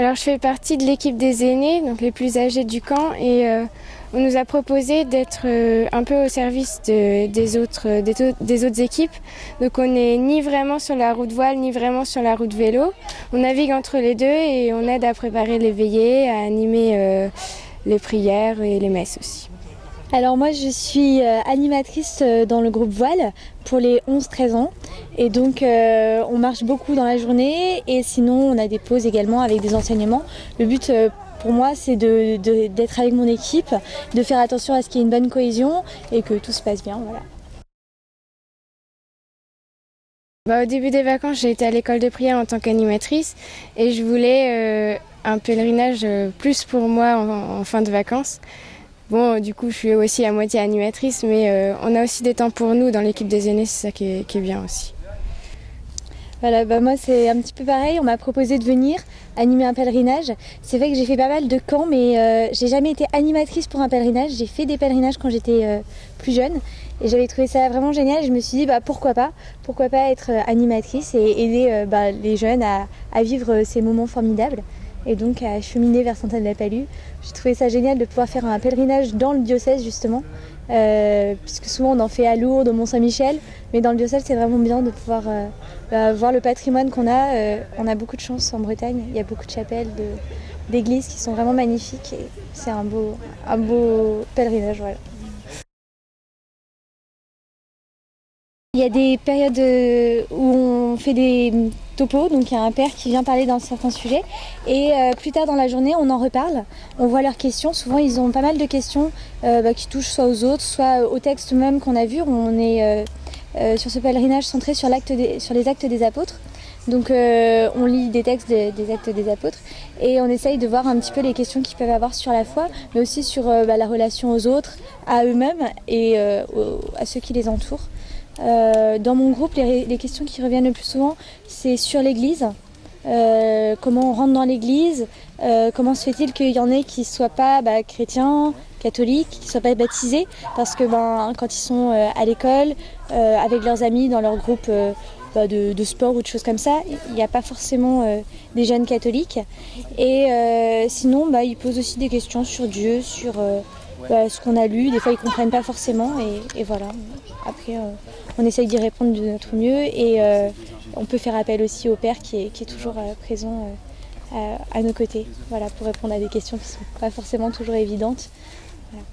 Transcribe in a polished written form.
Alors je fais partie de l'équipe des aînés, donc les plus âgés du camp, et on nous a proposé d'être un peu au service des autres équipes. Donc on n'est ni vraiment sur la route voile, ni vraiment sur la route vélo. On navigue entre les deux et on aide à préparer les veillées, à animer les prières et les messes aussi. Alors moi je suis animatrice dans le groupe voile pour les 11-13 ans et donc on marche beaucoup dans la journée et sinon on a des pauses également avec des enseignements. Le but pour moi c'est d'être avec mon équipe, de faire attention à ce qu'il y ait une bonne cohésion et que tout se passe bien. Voilà. Au début des vacances, j'ai été à l'école de prière en tant qu'animatrice et je voulais un pèlerinage plus pour moi en fin de vacances. Bon, du coup, je suis aussi à moitié animatrice, mais on a aussi des temps pour nous dans l'équipe des aînés, c'est ça qui est bien aussi. Voilà, moi c'est un petit peu pareil, on m'a proposé de venir animer un pèlerinage. C'est vrai que j'ai fait pas mal de camps, mais j'ai jamais été animatrice pour un pèlerinage. J'ai fait des pèlerinages quand j'étais plus jeune et j'avais trouvé ça vraiment génial. Je me suis dit pourquoi pas être animatrice et aider les jeunes à vivre ces moments formidables. Et donc à cheminer vers Sainte-Anne-de-la-Palu. J'ai trouvé ça génial de pouvoir faire un pèlerinage dans le diocèse justement, puisque souvent on en fait à Lourdes, au Mont-Saint-Michel, mais dans le diocèse c'est vraiment bien de pouvoir voir le patrimoine qu'on a. On a beaucoup de chance en Bretagne, il y a beaucoup de chapelles, d'églises qui sont vraiment magnifiques et c'est un beau pèlerinage. Voilà. Il y a des périodes où on fait des topos, donc il y a un père qui vient parler d'un certain sujet et plus tard dans la journée on en reparle, on voit leurs questions. Souvent ils ont pas mal de questions qui touchent soit aux autres, soit au texte même qu'on a vu. On est sur ce pèlerinage centré sur les actes des apôtres. Donc on lit des textes des actes des apôtres et on essaye de voir un petit peu les questions qu'ils peuvent avoir sur la foi, mais aussi sur la relation aux autres, à eux-mêmes et à ceux qui les entourent. Dans mon groupe, les questions qui reviennent le plus souvent, c'est sur l'église. Comment on rentre dans l'église, comment se fait-il qu'il y en ait qui ne soient pas chrétiens, catholiques, qui ne soient pas baptisés, parce que quand ils sont à l'école, avec leurs amis, dans leur groupe de sport ou de choses comme ça, il n'y a pas forcément des jeunes catholiques. Et sinon, ils posent aussi des questions sur Dieu, sur ce qu'on a lu. Des fois, ils ne comprennent pas forcément et voilà. Après, on essaye d'y répondre de notre mieux et on peut faire appel aussi au père qui est toujours présent à nos côtés, voilà, pour répondre à des questions qui ne sont pas forcément toujours évidentes. Voilà.